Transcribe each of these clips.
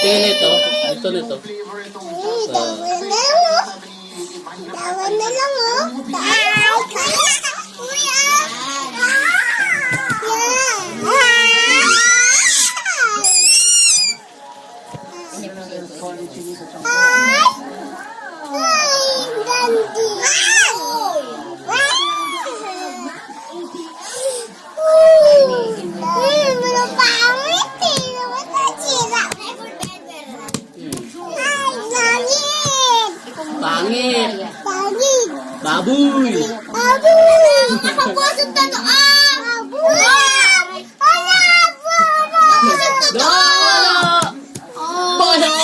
tingin nito. Ito nito. Tawa na lang, oh. Tawa. Kuya. Pangit. Pangit. Baboy. Baboy. Nakapasok na to. Baboy. Nakapasok na to. Bolo.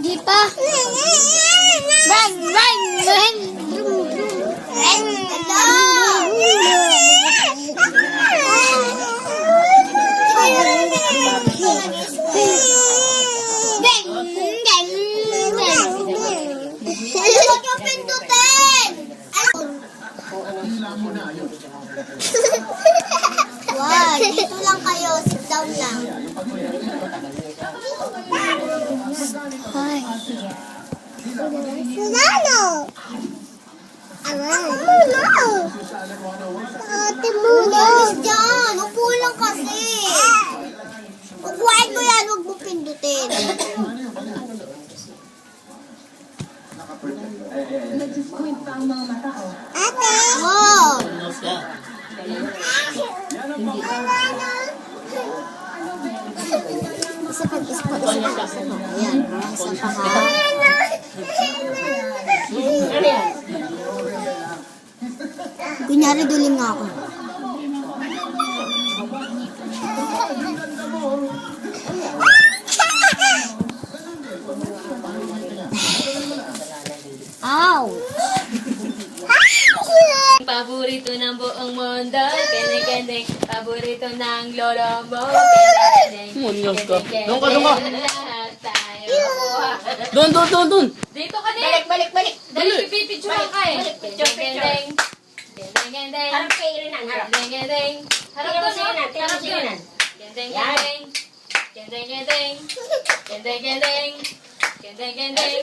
Di pa. Bang, bang, bang. Wow, dito lang kayo. Sit down lang. Hi. Solano! Solano! Ate mo na. Diyan, upo lang kasi. Upuan ko yan, huwag mo pindutin. Ate! Wow! Isa pa. Ayan, isa pa ha. Kunyari, duling nga ako. Ow! Paborito ng buong mundo, kende-kende. Paborito ng lolo mo, kende-kende. Munyos ka. Doon ka. Lahat tayo. Doon. Dito ka din. Balik. Dali, pipipicture ka eh. Kende-kendeng. Kende-kendeng. Harap kayo rin ang harap. Kende-kendeng. Harap doon, no? Harap doon. Kende-kendeng. Kende-kendeng. Kende-kendeng. Kende-kendeng.